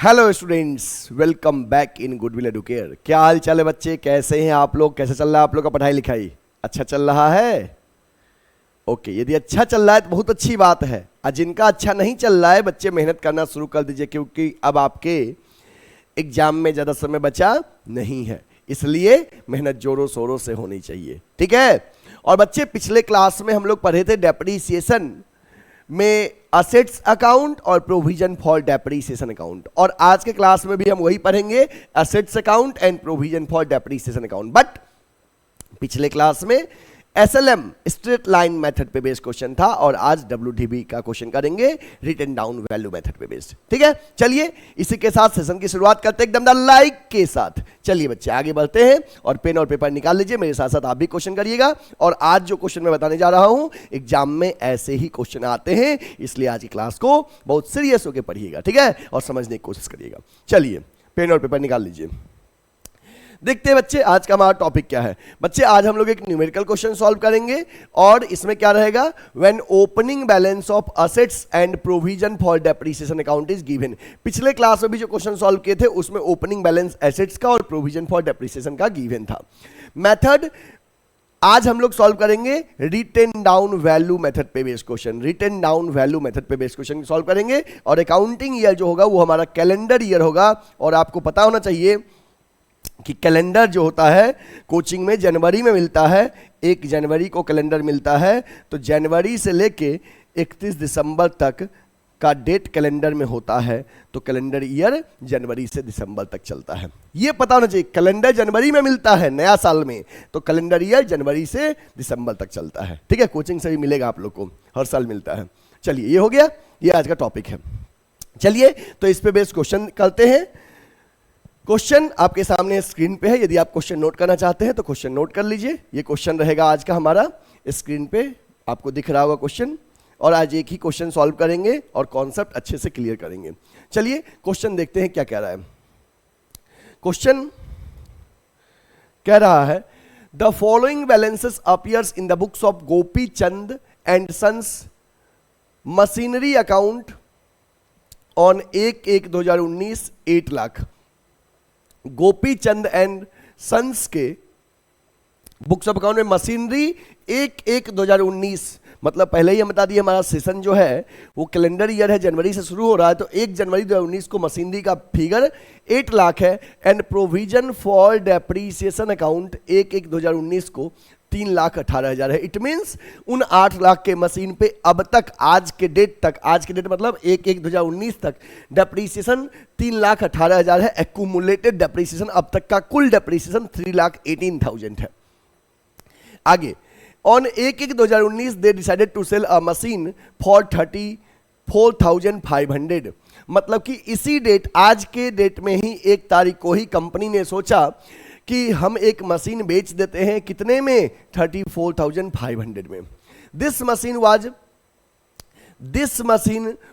Hello students, welcome back in goodwill Educare. क्या हाल चाल है बच्चे? कैसे हैं आप लोग? कैसे चल रहा है आप लोग का पढ़ाई लिखाई? अच्छा चल रहा है? ओके, यदि अच्छा चल रहा है तो बहुत अच्छी बात है। और जिनका अच्छा नहीं चल रहा है बच्चे, मेहनत करना शुरू कर दीजिए, क्योंकि अब आपके एग्जाम में ज़्यादा समय बचा नहीं है, इसलिए मेहनत जोरों शोरों से होनी चाहिए। ठीक है। और बच्चे, पिछले क्लास में हम लोग पढ़े थे डेप्रीसिएशन में असेट्स अकाउंट और प्रोविजन फॉर डेप्रीसिएशन अकाउंट, और आज के क्लास में भी हम वही पढ़ेंगे, assets account and provision for depreciation account. But पिछले क्लास में एसएलएम स्ट्रेट लाइन मेथड पे बेस्ड क्वेश्चन था, और आज डब्ल्यूडीबी का क्वेश्चन करेंगे रिटन डाउन वैल्यू मेथड पे बेस्ड। ठीक है, चलिए इसी के साथ सेशन की शुरुआत करते हैं एकदम लाइक के साथ। चलिए बच्चे आगे बढ़ते हैं, और पेन और पेपर निकाल लीजिए, मेरे साथ साथ आप भी क्वेश्चन करिएगा। और आज जो क्वेश्चन मैं बताने जा रहा हूं, एग्जाम में ऐसे ही क्वेश्चन आते हैं, इसलिए आज की क्लास को बहुत सीरियस होकर पढ़िएगा। ठीक है, और समझने की कोशिश करिएगा। चलिए पेन और पेपर निकाल लीजिए। देखते हैं बच्चे आज का हमारा टॉपिक क्या है। बच्चे, आज हम लोग एक न्यूमेरिकल क्वेश्चन सॉल्व करेंगे, और इसमें क्या रहेगा, when opening balance of assets and provision for depreciation account is given. पिछले क्लास में भी जो क्वेश्चन सॉल्व किए थे उसमें ओपनिंग बैलेंस एसेट्स का और प्रोविजन फॉर डेप्रीसिएशन का गिवन था। मेथड आज हम लोग सॉल्व करेंगे रिटन डाउन वैल्यू मेथड पे based question. Written down value method पे बेस्ड क्वेश्चन सॉल्व करेंगे, और अकाउंटिंग ईयर जो होगा वो हमारा कैलेंडर ईयर होगा। और आपको पता होना चाहिए कि कैलेंडर जो होता है कोचिंग में जनवरी में मिलता है, 1 जनवरी को कैलेंडर मिलता है, तो जनवरी से लेके 31 दिसंबर तक का डेट कैलेंडर में होता है, तो कैलेंडर ईयर जनवरी से दिसंबर तक चलता है। ये पता होना चाहिए, कैलेंडर जनवरी में मिलता है नया साल में, तो कैलेंडर ईयर जनवरी से दिसंबर तक चलता है। ठीक है, कोचिंग से भी मिलेगा आप लोग को, हर साल मिलता है। चलिए ये हो गया, ये आज का टॉपिक है। चलिए तो इस पे बेस्ड क्वेश्चन करते हैं। क्वेश्चन आपके सामने स्क्रीन पे है, यदि आप क्वेश्चन नोट करना चाहते हैं तो क्वेश्चन नोट कर लीजिए। ये क्वेश्चन रहेगा आज का हमारा, स्क्रीन पे आपको दिख रहा होगा क्वेश्चन, और आज एक ही क्वेश्चन सॉल्व करेंगे और कॉन्सेप्ट अच्छे से क्लियर करेंगे। चलिए क्वेश्चन देखते हैं क्या कह रहा है। क्वेश्चन कह रहा है, the following balances appears in the books of Gopi Chand and sons machinery account on 1/1/2019 8 lakh. Gopi Chand and sons के बुक्स ऑफ अकाउंट में मशीनरी 1/1/2019, मतलब पहले ही हम बता दिए हमारा सेशन जो है वो कैलेंडर ईयर है, जनवरी से शुरू हो रहा है, तो 1 जनवरी 2019 को मशीनरी का फिगर 8 लाख है। And provision for depreciation account 1/1/2019 को 3,18,000 है। इट मीन्स उन 8 लाख के मशीन पे अब तक आज के डेट तक, आज के डेट मतलब 1/1/2019 तक डेप्रीसिएशन 3,18,000 है। एक्यूमुलेटेड डेप्रीसिएशन अब तक का कुल डेप्रीसिएशन 3,18,000 है। आगे, on 1/1/2019 they decided to sell a machine for 34,500, मतलब कि इसी डेट, आज के डेट में ही 1 तारीख को ही कंपनी ने सोचा कि हम एक मशीन बेच देते हैं, कितने में, 34,500 में। This machine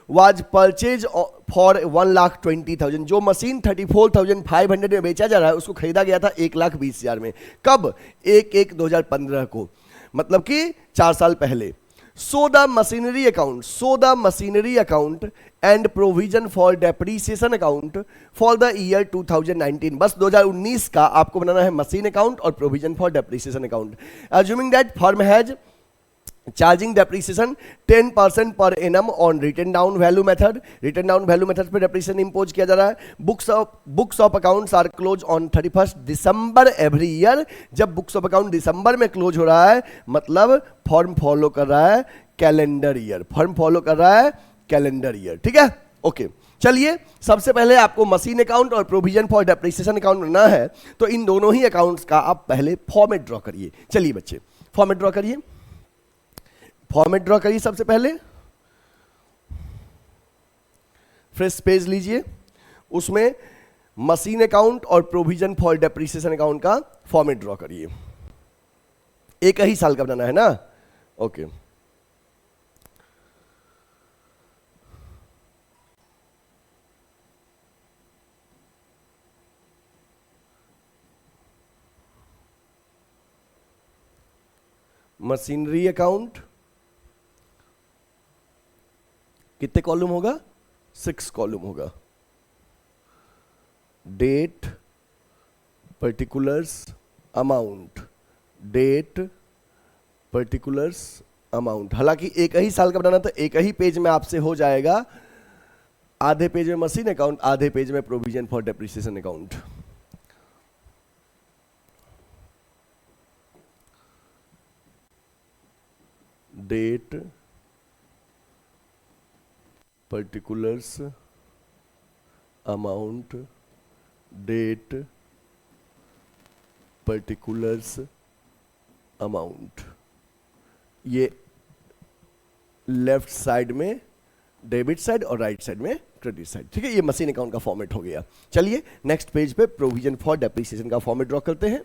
was purchase for 1,20,000। जो मशीन 34,500 में बेचा जा रहा है उसको खरीदा गया था 1,20,000 में। कब? 1/1/2015 को, मतलब कि 4 साल पहले। So the machinery account and provision for depreciation account for the year 2019, बस 2019 का आपको बनाना है मशीन अकाउंट और provision for depreciation account. Assuming that firm has charging depreciation 10% per annum on written down value method. Written down value method पे depreciation impose किया जा रहा है। Books of accounts are close on 31 December every year. जब books of account दिसंबर में close हो रहा है, मतलब फॉर्म फॉलो कर रहा है कैलेंडर ईयर, फॉर्म फॉलो कर रहा है कैलेंडर ईयर। ठीक है, ओके। चलिए सबसे पहले आपको मशीन अकाउंट और प्रोविजन फॉर डेप्रीसिएशन अकाउंट बनना है, तो इन दोनों ही अकाउंट्स का आप पहले फॉर्मेट ड्रॉ करिए। चलिए बच्चे फॉर्मेट ड्रॉ करिए, फॉर्मेट ड्रॉ करिए। सबसे पहले फ्रेश पेज लीजिए, उसमें मशीन अकाउंट और प्रोविजन फॉर डेप्रीसिएशन अकाउंट का फॉर्मेट ड्रॉ करिए। एक ही साल का बनाना है ना, ओके। मशीनरी अकाउंट कितने कॉलम होगा? 6 कॉलम होगा। Date particulars amount, date particulars amount. हालांकि एक ही साल का बनाना तो एक ही पेज में आपसे हो जाएगा, आधे पेज में मशीन अकाउंट, आधे पेज में provision for depreciation account. Date particulars amount, date particulars amount, ये लेफ्ट साइड में डेबिट साइड और राइट साइड में क्रेडिट साइड। ठीक है, ये मशीन अकाउंट का फॉर्मेट हो गया। चलिए नेक्स्ट पेज पे प्रोविजन फॉर डेप्रिसिएशन का फॉर्मेट ड्रॉ करते हैं।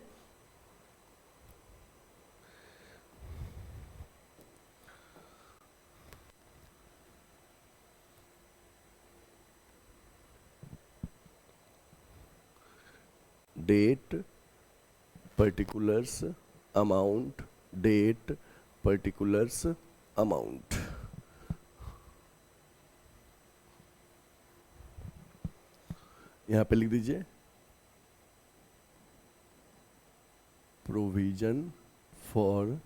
Date particulars amount, date particulars amount. यहां पे लिख दीजिए provision for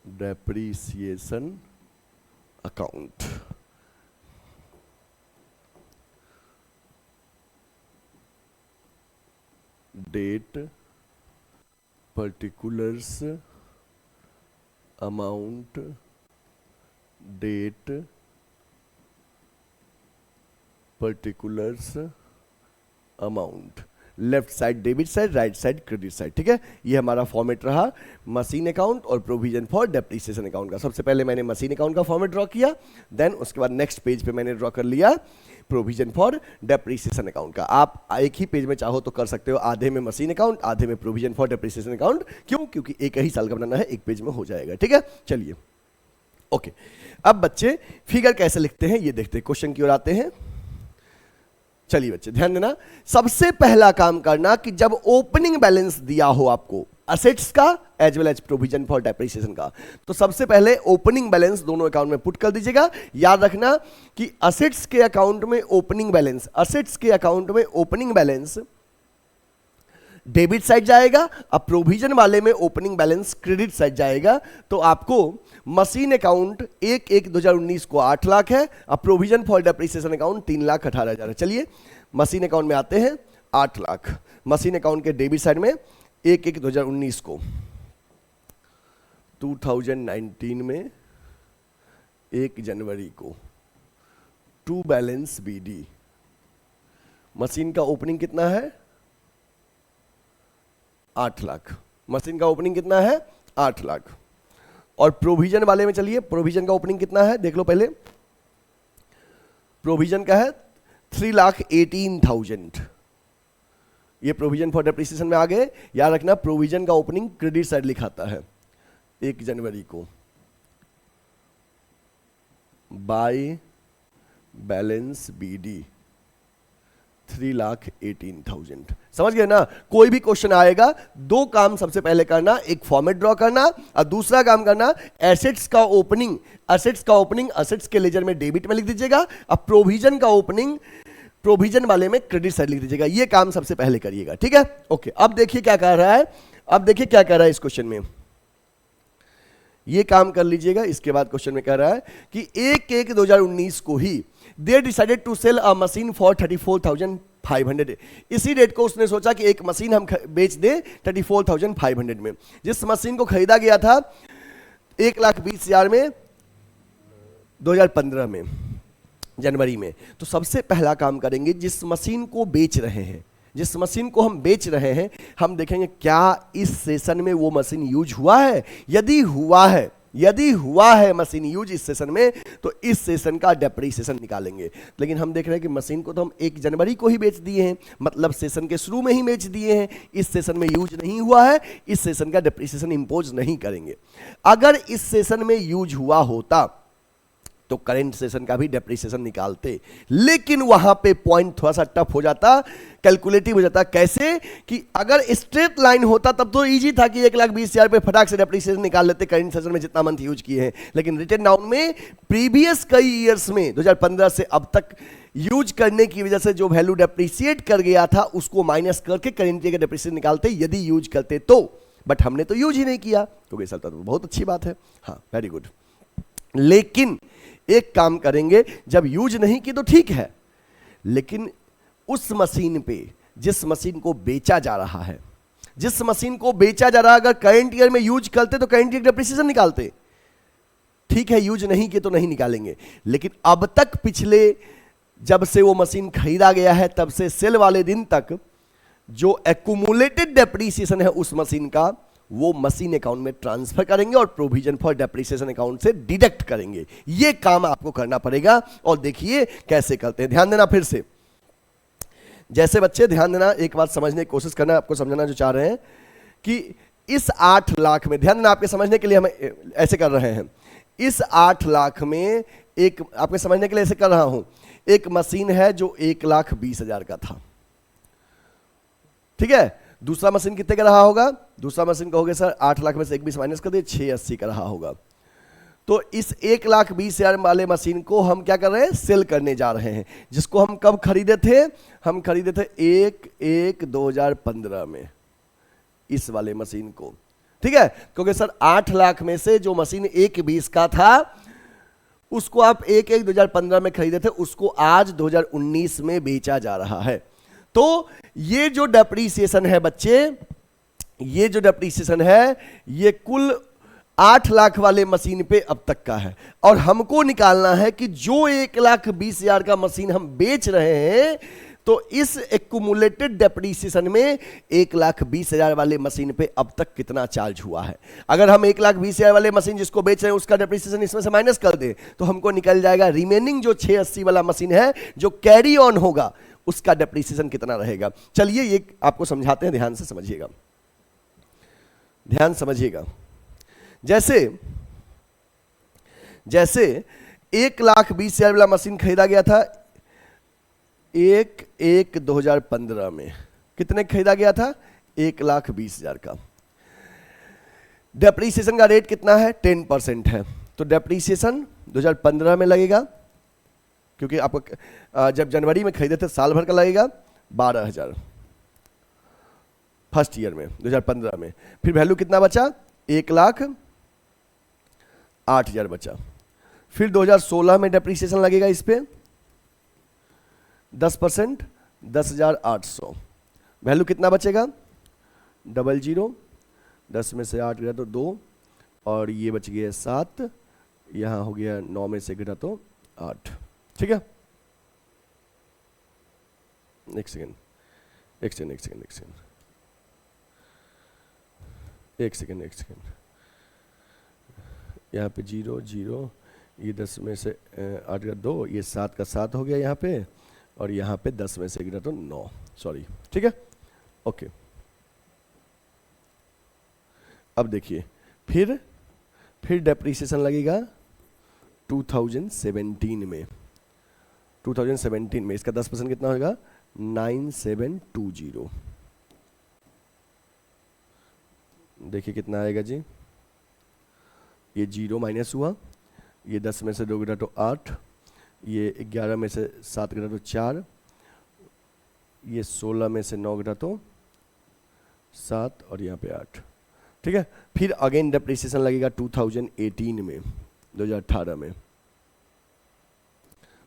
depreciation account. Date particulars amount, date particulars amount, left side debit side, right side credit side. ठीक है, ये हमारा फॉर्मेट रहा मशीन अकाउंट और प्रोविजन फॉर डेप्रिसिएशन अकाउंट का। सबसे पहले मैंने मशीन अकाउंट का फॉर्मेट ड्रॉ किया, देन उसके बाद नेक्स्ट पेज पे मैंने ड्रॉ कर लिया प्रोविजन फॉर डेप्रिसिएशन अकाउंट का। आप एक ही पेज में चाहो तो कर सकते हो, आधे में मशीन अकाउंट, आधे में प्रोविजन फॉर डेप्रिसिएशन अकाउंट। क्यों? क्योंकि एक ही साल का बनाना है, एक पेज में हो जाएगा। ठीक है, चलिए ओके। अब बच्चे फिगर कैसे लिखते हैं ये देखते हैं, क्वेश्चन की ओर आते हैं। चलिए बच्चे ध्यान देना, सबसे पहला काम करना कि जब ओपनिंग बैलेंस दिया हो आपको असेट्स का as well as provision for depreciation का, तो सबसे पहले ओपनिंग बैलेंस दोनों अकाउंट में पुट कर दीजिएगा। याद रखना कि असेट्स के अकाउंट में ओपनिंग बैलेंस, असेट्स के अकाउंट में ओपनिंग बैलेंस डेबिट साइड जाएगा, अब प्रोविजन वाले में ओपनिंग बैलेंस क्रेडिट साइड जाएगा। तो आपको मशीन अकाउंट 1/1/2019 को 8 लाख है, अब प्रोविजन फॉर डेप्रिसिएशन अकाउंट 3,18,000 है। चलिए मशीन अकाउंट में आते हैं 8 लाख, मशीन अकाउंट के डेबिट साइड में 1/1/2019 को 2019 में 1 जनवरी को टू बैलेंस बीडी। मशीन का ओपनिंग कितना है? 8 लाख। मशीन का ओपनिंग कितना है? 8 लाख। और प्रोविजन वाले में चलिए, प्रोविजन का ओपनिंग कितना है देख लो पहले। प्रोविजन का है 3,18,000। ये प्रोविजन फॉर डेप्रिसिएशन में आ गए। याद रखना प्रोविजन का ओपनिंग क्रेडिट साइड लिखाता है 1 जनवरी को, बाय बैलेंस बीडी 3,18,000। समझ गए ना? कोई भी क्वेश्चन आएगा, दो काम सबसे पहले करना, एक फॉर्मेट ड्रॉ करना और दूसरा काम करना एसेट्स का ओपनिंग, एसेट्स के लेजर में डेबिट में लिख दीजिएगा। अब प्रोविजन का ओपनिंग प्रोविजन वाले में क्रेडिट साइड लिख दीजिएगा। ये काम सबसे पहले करिएगा। ठीक है, ओके। अब देखिए क्या कह रहा है, अब देखिए क्या कह रहा है इस क्वेश्चन में, ये काम कर लीजिएगा। इसके बाद क्वेश्चन में कह रहा है कि 1/1/2019 को ही they decided to sell a machine for 34,500। इसी डेट को उसने सोचा कि एक मशीन हम बेच दे 34,500 में। जिस मशीन को खरीदा गया था 1,20,000 में 2015 में जनवरी में। तो सबसे पहला काम करेंगे, जिस मशीन को बेच रहे हैं, जिस मशीन को हम बेच रहे हैं, हम देखेंगे क्या इस सेशन में वो मशीन यूज हुआ है। यदि हुआ है मशीन यूज इस सेशन में, तो इस सेशन का डेप्रिसिएशन निकालेंगे। लेकिन हम देख रहे हैं कि मशीन को तो हम 1 जनवरी को ही बेच दिए हैं, मतलब सेशन के शुरू में ही बेच दिए हैं, इस सेशन में यूज नहीं हुआ है, इस सेशन का डेप्रिसिएशन इंपोज नहीं करेंगे। अगर इस सेशन में यूज हुआ होता तो करेंट सेशन का भी डेप्रिसिएशन निकालते, लेकिन वहां पे पॉइंट थोड़ा सा टफ हो जाता, कैलकुलेटिव हो जाता। कैसे कि अगर स्ट्रेट लाइन होता तब तो इजी था कि 1,20,000 पे फटाक से डेप्रिसिएशन निकाल लेते करेंट सेशन में जितना मंथ यूज किए हैं। लेकिन रिटन डाउन में प्रीवियस कई ईयर्स में 2015 से अब तक यूज करने की वजह से जो वैल्यू डेप्रिसिएट कर गया था उसको माइनस करके करंट ईयर का डेप्रिसिएशन निकालते यदि यूज करते तो, बट हमने तो यूज ही नहीं किया क्योंकि चलता तो बहुत अच्छी बात है। हाँ वेरी गुड। लेकिन एक काम करेंगे, जब यूज नहीं की तो ठीक है, लेकिन उस मशीन पे जिस मशीन को बेचा जा रहा है, जिस मशीन को बेचा जा रहा है, अगर करंट ईयर में यूज करते तो करंट ईयर डेप्रिसिएशन निकालते, ठीक है यूज नहीं किए तो नहीं निकालेंगे। लेकिन अब तक पिछले जब से वो मशीन खरीदा गया है तब से सेल वाले दिन तक जो एक्यूमुलेटेड डेप्रिसिएशन है उस मशीन का, वो मशीन अकाउंट में ट्रांसफर करेंगे और प्रोविजन फॉर डेप्रिसिएशन अकाउंट से डिडक्ट करेंगे। ये काम आपको करना पड़ेगा और देखिए कैसे करते हैं, ध्यान देना फिर से। जैसे बच्चे ध्यान देना, एक बात समझने की कोशिश करना, आपको समझना जो चाह रहे हैं कि इस 8 लाख में, ध्यान देना आपके समझने के लिए हम ऐसे कर रहे हैं, इस 8 लाख में एक आपके समझने के लिए ऐसे कर रहा हूं, एक मशीन है जो 1,20,000 का था, ठीक है। दूसरा मशीन कितने का रहा होगा? दूसरा मशीन कहोगे सर 8 लाख में से 1,20,000 माइनस कर दिए, 680 का रहा होगा। तो इस 1,20,000 वाले मशीन को हम क्या कर रहे हैं? सेल करने जा रहे हैं, जिसको हम कब खरीदे थे? हम खरीदे थे 1/1/2015 में इस वाले मशीन को, ठीक है। क्योंकि सर 8 लाख में से जो मशीन 1,20 का था उसको आप 1/1/2015 में खरीदे थे, उसको आज 2019 में बेचा जा रहा है। तो ये जो डेप्रीसिएशन है बच्चे, ये जो डेप्रीसिएशन है ये कुल 8 लाख वाले मशीन पे अब तक का है, और हमको निकालना है कि जो 1,20,000 का मशीन हम बेच रहे हैं तो इस एक्यूमुलेटेड डेप्रीसिएशन में 1,20,000 वाले मशीन पे अब तक कितना चार्ज हुआ है। अगर हम 1,20,000 वाले मशीन जिसको बेच रहे हैं उसका डेप्रीसिएशन इसमें से माइनस कर दें तो हमको निकल जाएगा रिमेनिंग जो 680 वाला मशीन है जो कैरी ऑन होगा उसका डेप्रीसिएशन कितना रहेगा। चलिए ये आपको समझाते हैं, ध्यान से समझिएगा, ध्यान समझिएगा। जैसे 1,20,000 वाला मशीन खरीदा गया था 1/1/2015 में, कितने खरीदा गया था? 1,20,000 का। डेप्रीसिएशन का रेट कितना है? 10% है, तो डेप्रीसिएशन 2015 में लगेगा, क्योंकि आपको जब जनवरी में खरीदे थे साल भर का लगेगा 12,000 फर्स्ट ईयर में 2015 में। फिर वैल्यू कितना बचा? 1,08,000 बचा। फिर 2016 में डेप्रीसिएशन लगेगा इस पे 10%, 10,800। वैल्यू कितना बचेगा? 00, 10 में से 8 गिरा तो 2, और ये बच गया 7, यहाँ हो गया 9 में से गिरा तो 8, ठीक है। एक सेकेंड, यहाँ पे 0 0, ये 10 में से 8 गिरा 2, ये 7 का 7 हो गया यहाँ पे, और यहाँ पे 10 में से गिरा तो 9, सॉरी, ठीक है, ओके। अब देखिए फिर डेप्रीसिएशन लगेगा 2017 में। 2017 में इसका 10% कितना होगा? 9720। देखिए कितना आएगा जी, ये 0 माइनस हुआ, ये 10 में से 2 गिरा तो 8, ये 11 में से 7 गिरा तो 4, ये 16 में से 9 गिरा तो 7, और यहाँ पे 8, ठीक है। फिर अगेन डेप्रीसिएशन लगेगा 2018 में,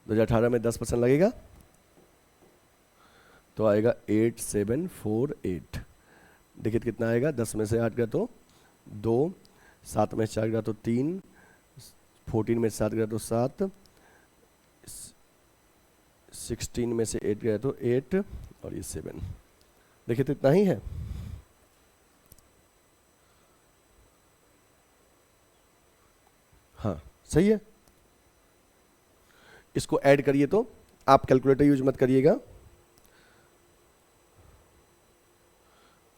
2018 में 10% लगेगा तो आएगा 8748। देखिए कितना आएगा? 10 में से 8 गया तो 2, 7 में से 4 गया तो 3, 14 में से 7 गया तो 7, 16 में से 8 गया तो 8, और ये 7। देखिए तो इतना ही है। हाँ सही है। इसको ऐड करिए, तो आप कैलकुलेटर यूज मत करिएगा,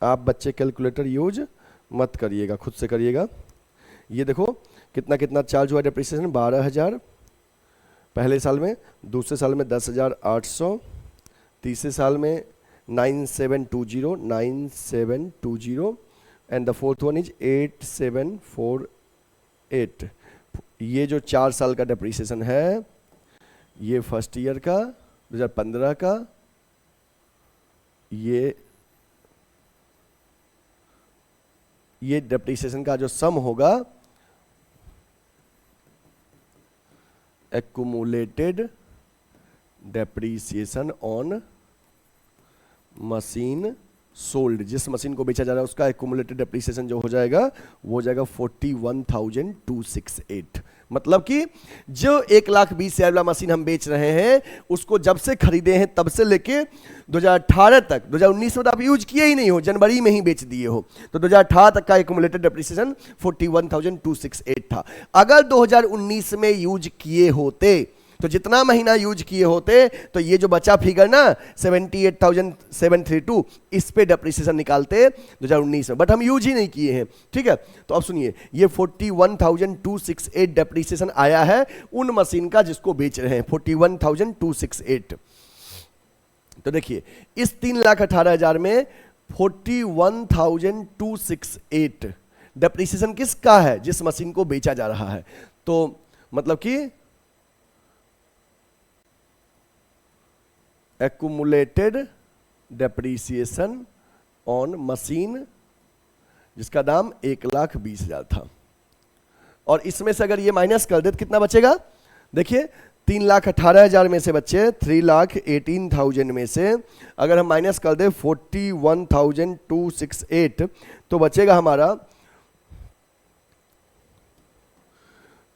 आप बच्चे कैलकुलेटर यूज मत करिएगा, खुद से करिएगा। ये देखो कितना कितना चार्ज हुआ डेप्रीसिएशन, 12,000 पहले साल में, दूसरे साल में 10,800, तीसरे साल में 9720 and the fourth one is 8748। ये जो 4 साल का डेप्रीसिएशन है ये फर्स्ट ईयर का 2015 का ये डेप्रिसिएशन का जो सम होगा, accumulated depreciation on machine sold, जिस मशीन को बेचा जा रहा है उसका एक्यूमुलेटेड डेप्रिसिएशन जो हो जाएगा वो हो जाएगा 41,268। मतलब कि जो 1,20,000 वाला मशीन हम बेच रहे हैं उसको जब से खरीदे हैं तब से लेके 2018 तक, 2019 में तो आप यूज किए ही नहीं हो, जनवरी में ही बेच दिए हो, तो 2018 तक का एक्यूमुलेटेड डेप्रिसिएशन 41,268 था। अगर 2019 में यूज किए होते तो जितना महीना यूज किए होते तो ये जो बचा फिगर ना 78,732, इस पे डेप्रिसिएशन निकालते 2019 में, बट हम यूज ही नहीं किए हैं। ठीक है, तो अब सुनिए, ये 41,268 डेप्रिसिएशन आया है उन मशीन का जिसको बेच रहे हैं, 41,268। तो देखिए इस 3,18,000 में 41,268 डेप्रिसिएशन किसका है? जिस मशीन को बेचा जा रहा है। तो मतलब कि एक्यूमुलेटेड डेप्रिसिएशन ऑन मशीन जिसका दाम 1,20,000 था, और इसमें से अगर ये माइनस कर दे तो कितना बचेगा? देखिए 3,18,000 में से बच्चे 3,18,000 में से अगर हम माइनस कर दे 41,268 तो बचेगा हमारा,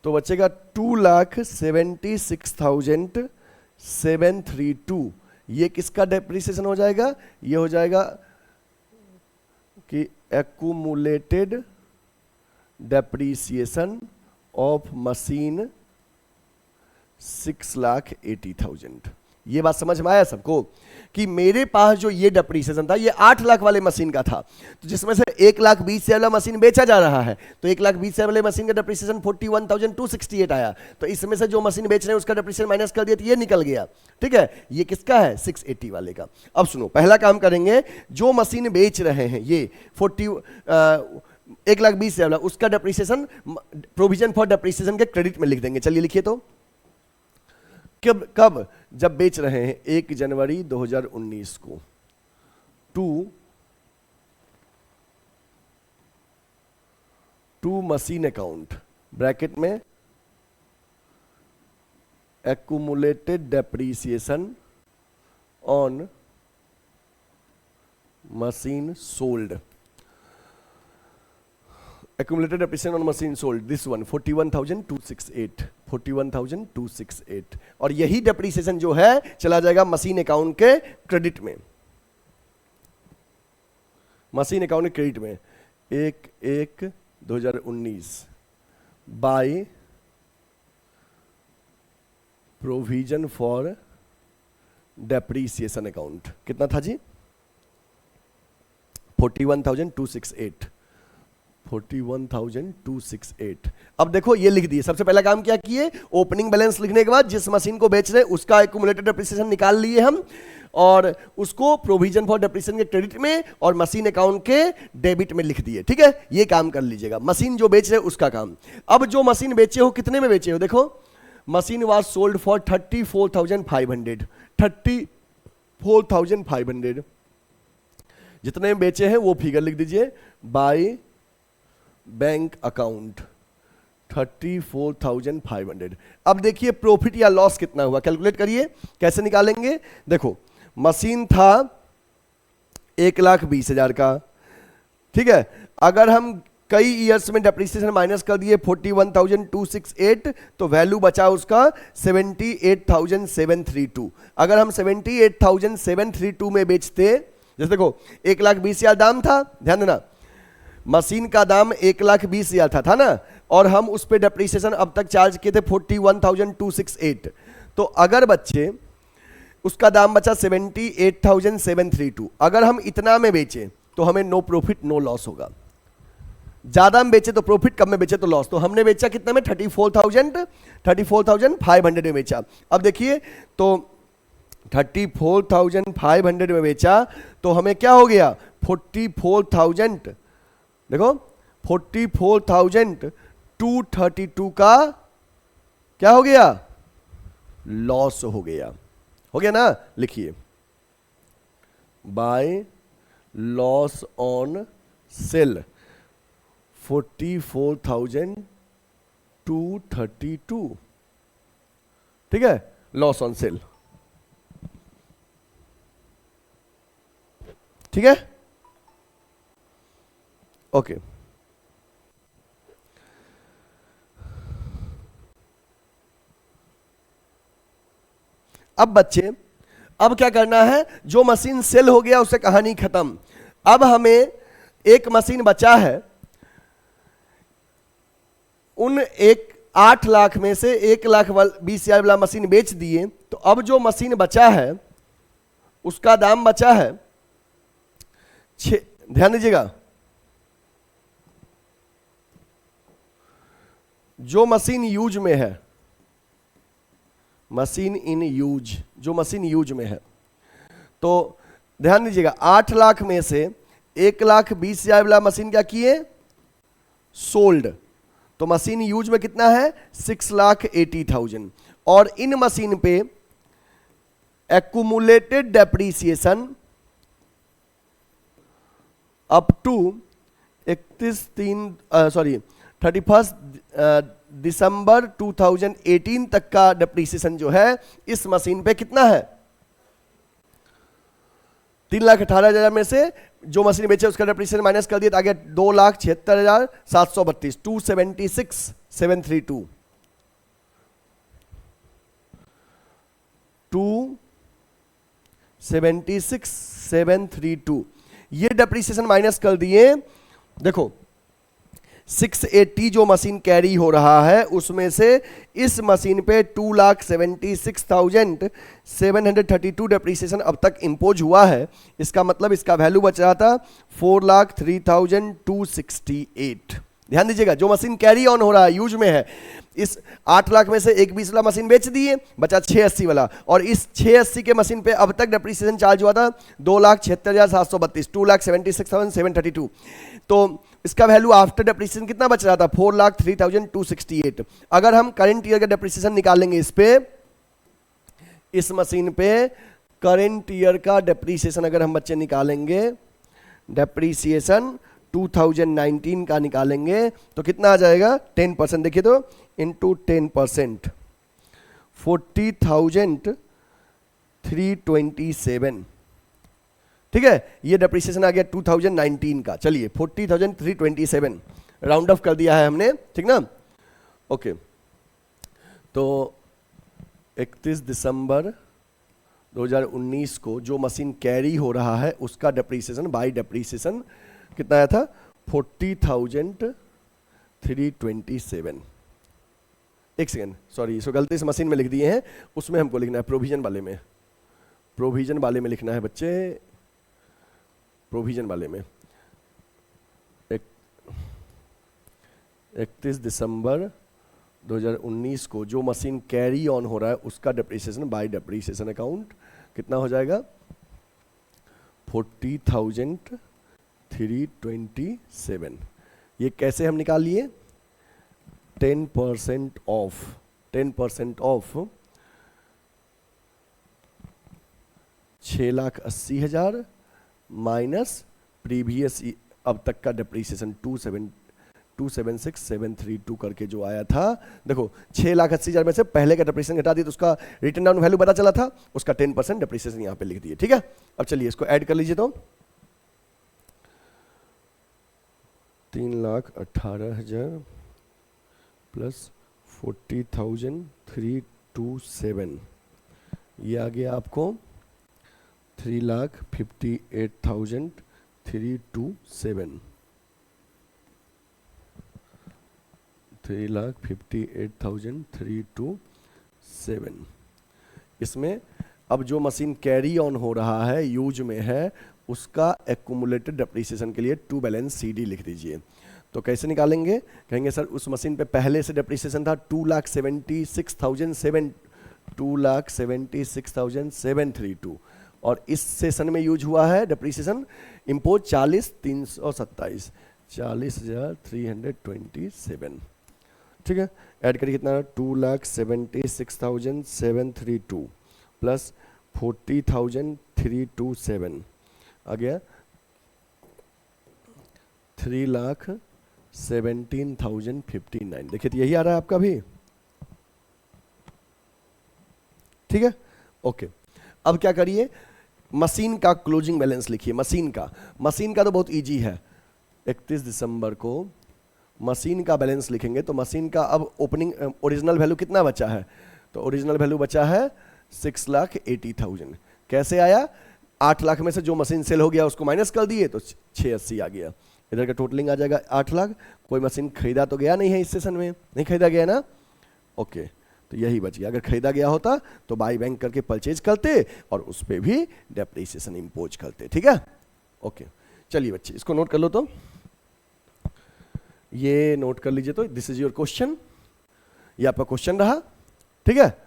तो बचेगा 2,76,732। ये किसका डेप्रिसिएशन हो जाएगा? ये हो जाएगा कि एक्यूमुलेटेड डेप्रिसिएशन ऑफ मशीन 6,80,000। ये बात समझ में आया सबको कि मेरे पास जो ये डेप्रिसिएशन था ये 8 लाख वाले मशीन का था, तो जिसमें से 1,20,000 वाला मशीन बेचा जा रहा है, तो 1,20,000 वाले मशीन का डेप्रिसिएशन 41,268 आया, तो इसमें से जो मशीन बेच रहे हैं उसका डेप्रिसिएशन माइनस कर दिया तो ये निकल गया। ठीक है, ये किसका है? 680 वाले का। अब सुनो, पहला काम करेंगे, जो मशीन बेच रहे हैं ये 1,20,000 वाला, उसका डेप्रिसिएशन प्रोविजन फॉर डेप्रिसिएशन के क्रेडिट में लिख देंगे। चलिए लिखिए तो, कब जब बेच रहे हैं 1 जनवरी 2019 को, टू मशीन अकाउंट ब्रैकेट में accumulated depreciation on machine sold, accumulated depreciation on machine sold, this one 41,268 और यही डेप्रिसिएशन जो है चला जाएगा मशीन अकाउंट के क्रेडिट में, मशीन अकाउंट के क्रेडिट में 1/1/2019 by provision for depreciation account. कितना था जी? 41,268। अब देखो ये लिख दिए। सबसे पहला काम क्या किए? ओपनिंग बैलेंस लिखने के बाद जिस मशीन को बेच रहे हैं उसका एक्यूमुलेटेड डेप्रिसिएशन निकाल लिए हम और उसको प्रोविजन फॉर डेप्रिसिएशन के क्रेडिट में और मशीन अकाउंट के डेबिट में लिख दिए। ठीक है, ये काम कर लीजिएगा। मशीन जो बेच रहे हैं उसका काम। अब जो मशीन बेचे हो कितने में बेचे हो? देखो मशीन वाज सोल्ड फॉर 34,500। 34,500 जितने में बेचे हैं वो फिगर लिख दीजिए। By bank account 34,500। अब देखिए प्रॉफिट या लॉस कितना हुआ, कैलकुलेट करिए। कैसे निकालेंगे? देखो मशीन था 1,20,000 का, ठीक है। अगर हम कई ईयर्स में डेप्रिसिएशन माइनस कर दिए 41,268 तो वैल्यू बचा उसका 78,732। अगर हम 78,732 में बेचते, जैसे देखो 1,20,000 दाम था, ध्यान देना मशीन का दाम 1,20,000 था ना, और हम उस पे डेप्रिसिएशन अब तक चार्ज किए थे 41,268। तो अगर बच्चे उसका दाम बचा 78,732। अगर हम इतना में बेचे तो हमें नो प्रॉफिट नो लॉस होगा। ज्यादा में बेचे तो प्रॉफिट, कम में बेचे तो लॉस। तो हमने बेचा कितना में? 34,500 में बेचा। अब देखिए तो 34,500 में बेचा तो हमें क्या हो गया? 44,000, देखो 44,232 का क्या हो गया? लॉस हो गया। हो गया ना, लिखिए बाय लॉस ऑन सेल 44,232, ठीक है, लॉस ऑन सेल, ठीक है, ओके। अब बच्चे, अब क्या करना है, जो मशीन सेल हो गया उससे कहानी खत्म। अब हमें एक मशीन बचा है, उन 8 लाख में से 1,20,000 वाला मशीन बेच दिए, तो अब जो मशीन बचा है उसका दाम बचा है ध्यान दीजिएगा, जो मशीन यूज में है, मशीन इन यूज, जो मशीन यूज में है, तो ध्यान दीजिएगा 8 लाख में से 1,20,000 वाला मशीन क्या किए, सोल्ड, तो मशीन यूज में कितना है 6,80,000, और इन मशीन पे एक्यूमुलेटेड डेप्रीसिएशन अप टू 31 दिसंबर 2018 तक का डेप्रीसिएशन जो है इस मशीन पे कितना है, 3,18,000 में से जो मशीन बेचे उसका डेप्रीसिएशन माइनस कर दिया तो आ गया 2,76,732, 276,732, 276,732, ये डेप्रीसिएशन माइनस कर दिए। देखो 680 जो मशीन कैरी हो रहा है उसमें से इस मशीन पे 2,76,732 डेप्रीसिएशन अब तक इंपोज हुआ है, इसका मतलब इसका वैल्यू बच रहा था 4,03,268। ध्यान दीजिएगा, जो मशीन कैरी ऑन हो रहा है, यूज में है, इस 8 लाख में से 1,20 वाला मशीन बेच दिए, बचा 680 वाला, और इस 680 के मशीन पे अब तक डेप्रीसिएशन चार्ज हुआ था 2,76,732, 2,76,732, तो इसका वैल्यू आफ्टर डेप्रीसिएशन कितना बच रहा था 4,03,268। अगर हम करंट ईयर का डेप्रीसिएशन निकालेंगे इस पे, इस मशीन पे करंट ईयर का डेप्रीसिएशन अगर हम बच्चे निकालेंगे, डेप्रीसिएशन 2019 का निकालेंगे तो कितना आ जाएगा, 10%, देखिए तो इंटू 10%, 40,327, ठीक है, ये डेप्रीसिएशन आ गया 2019 का। चलिए 40,327 राउंड ऑफ कर दिया है हमने, ठीक ना, ओके। तो 31 दिसंबर 2019 को जो मशीन कैरी हो रहा है उसका डेप्रीसिएशन बाय डेप्रीसिएशन कितना आया था, 40,327। एक सेकेंड, सॉरी, इसको गलती से मशीन में लिख दिए हैं, उसमें हमको लिखना है प्रोविजन वाले में, प्रोविजन वाले में लिखना है बच्चे, प्रोविजन वाले में 31 दिसंबर 2019 को जो मशीन कैरी ऑन हो रहा है उसका डेप्रीसिएशन बाय डेप्रीसिएशन अकाउंट कितना हो जाएगा, 40,327। ये कैसे हम निकाल लिए, 10% ऑफ, 10% ऑफ 6,80,000 माइनस प्रीवियस अब तक का डेप्रीसिएशन 276,732 करके जो आया था। देखो 6,80,000 में से पहले का डेप्रीसिएशन घटा दिया तो उसका रिटर्न डाउन वैल्यू पता चला था, उसका 10% डेप्रीसिएशन यहाँ पे लिख दिए, ठीक है। अब चलिए इसको ऐड कर लीजिए, तो 3,18,000 प्लस 40,327, ये आ गया आपको 3,58,327, 3,58,327। इसमें अब जो मशीन कैरी ऑन हो रहा है, यूज में है, उसका एक्यूमुलेटेड डेप्रीसिएशन के लिए टू बैलेंस CD लिख दीजिए। तो कैसे निकालेंगे, कहेंगे सर उस मशीन पे पहले से डेप्रीसिएशन था 2,76,732 और इस सेशन में यूज हुआ है डेप्रीसिएशन इम्पोज 40,327, 40,327, ठीक है। ऐड करिए कितना, 2,76,732 प्लस 40,327 आ गया 3,17,059। देखिए तो यही आ रहा है आपका भी, ठीक है। ओके, अब क्या करिए, मशीन का क्लोजिंग बैलेंस लिखिए। मशीन का तो बहुत इजी है। 31 दिसंबर को मशीन का बैलेंस लिखेंगे तो मशीन का अब ओपनिंग ओरिजिनल वैल्यू कितना बचा है, तो ओरिजिनल वैल्यू बचा है 6,80,000। कैसे आया, 8 लाख में से जो मशीन सेल हो गया उसको माइनस कर दिए तो 680 आ गया। इधर का टोटलिंग आ जाएगा 8 लाख। कोई मशीन खरीदा तो गया नहीं है इस सेशन में, नहीं खरीदा गया ना, ओके, तो यही बच गया। अगर खरीदा गया होता तो बाई बैंक करके परचेज करते और उस पर भी डेप्रिसिएशन इंपोज करते, ठीक है। ओके, चलिए बच्चे इसको नोट कर लो। तो ये नोट कर लीजिए। तो दिस इज योर क्वेश्चन, ये आपका क्वेश्चन रहा, ठीक है।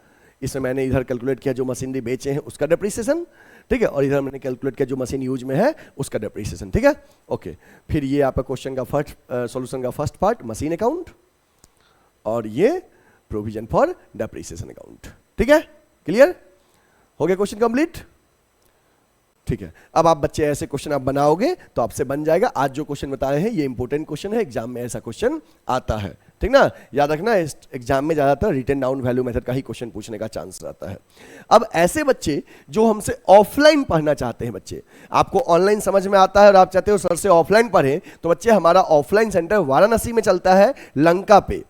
इसमें मैंने इधर कैलकुलेट किया जो मशीनरी बेचे हैं उसका डेप्रिसिएशन, ठीक है, और इधर मैंने कैलकुलेट किया जो मशीन यूज में है उसका डेप्रिसिएशन, ठीक है। ओके, फिर ये आपका क्वेश्चन का सॉल्यूशन का फर्स्ट पार्ट मशीन अकाउंट, और ये प्रोविजन फॉर डेप्रिसिएशन अकाउंट, ठीक है। क्लियर हो गया क्वेश्चन कंप्लीट, ठीक है। अब आप बच्चे ऐसे क्वेश्चन आप बनाओगे तो आपसे बन जाएगा। आज जो क्वेश्चन बताए हैं ये इंपॉर्टेंट क्वेश्चन है, एग्जाम में ऐसा क्वेश्चन आता है, ठीक ना। याद रखना, इस एग्जाम में ज्यादातर रिटन डाउन वैल्यू मेथड का ही क्वेश्चन पूछने का चांस रहता है। अब ऐसे बच्चे जो हमसे ऑफलाइन पढ़ना चाहते हैं, बच्चे आपको ऑनलाइन समझ में आता है और आप चाहते हो सर से ऑफलाइन पढ़ें, तो बच्चे हमारा ऑफलाइन सेंटर वाराणसी में चलता है, लंका पे,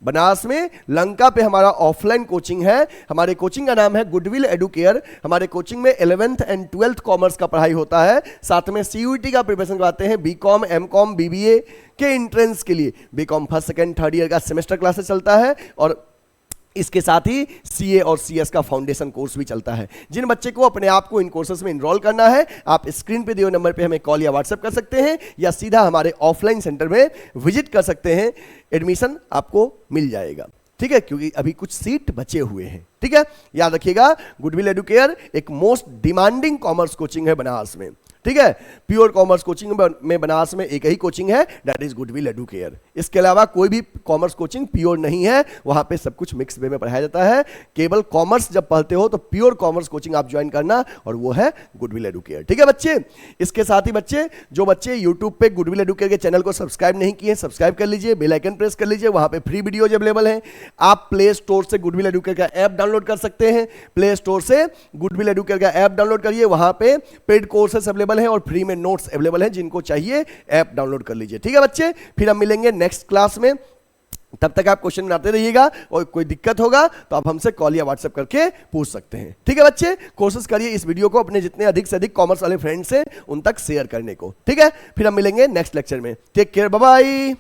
बनारस में लंका पे हमारा ऑफलाइन कोचिंग है। हमारे कोचिंग का नाम है गुडविल एडुकेयर। हमारे कोचिंग में 11th एंड 12th कॉमर्स का पढ़ाई होता है, साथ में सीयूईटी का प्रिपरेशन करवाते हैं, बीकॉम, एमकॉम, बीबीए के एंट्रेंस के लिए BCom first second third year का सेमेस्टर क्लासेस चलता है, और इसके साथ ही सीए और सीएस का फाउंडेशन कोर्स भी चलता है। जिन बच्चे को अपने आप को इन कोर्सेज में इनरोल करना है, आप स्क्रीन पे दिए हुए नंबर पे हमें कॉल या व्हाट्सएप कर सकते हैं, या सीधा हमारे ऑफलाइन सेंटर में विजिट कर सकते हैं। एडमिशन आपको मिल जाएगा, ठीक है, क्योंकि अभी कुछ सीट बचे हुए हैं, ठीक है। याद रखिएगा, गुडविल एडुकेयर एक मोस्ट डिमांडिंग कॉमर्स कोचिंग है बनारस में, ठीक है। प्योर कॉमर्स कोचिंग में बनारस में एक ही कोचिंग है, दैट इज गुडविल एडुकेयर। इसके अलावा कोई भी कॉमर्स कोचिंग प्योर नहीं है, वहां पे सब कुछ मिक्स वे में पढ़ाया जाता है। केवल कॉमर्स जब पढ़ते हो तो प्योर कॉमर्स कोचिंग आप ज्वाइन करना, और वो है गुडविल एडुकेयर, ठीक है बच्चे। इसके साथ ही बच्चे, जो बच्चे यूट्यूब पे गुडविल एडुकेयर के चैनल को सब्सक्राइब नहीं किए, सब्सक्राइब कर लीजिए, बेल आइकन प्रेस कर लीजिए, वहां पे फ्री वीडियोज अवेलेबल हैं। आप प्ले स्टोर से गुडविल एडुकेयर का ऐप डाउनलोड कर सकते हैं, प्ले स्टोर से गुडविल एडुकेयर का ऐप डाउनलोड करिए, वहां पे पेड कोर्सेस अवेलेबल हैं और फ्री में नोट्स अवेलेबल हैं। जिनको चाहिए ऐप डाउनलोड कर लीजिए, ठीक है बच्चे। फिर हम मिलेंगे नेक्स्ट क्लास में, तब तक आप क्वेश्चन बनाते रहिएगा, और कोई दिक्कत होगा तो आप हमसे कॉल या व्हाट्सएप करके पूछ सकते हैं, ठीक है बच्चे। कोशिश करिए इस वीडियो को अपने जितने अधिक से अधिक कॉमर्स वाले फ्रेंड्स हैं उन तक शेयर करने को, ठीक है। फिर हम मिलेंगे नेक्स्ट लेक्चर में, टेक केयर, बाय बाय।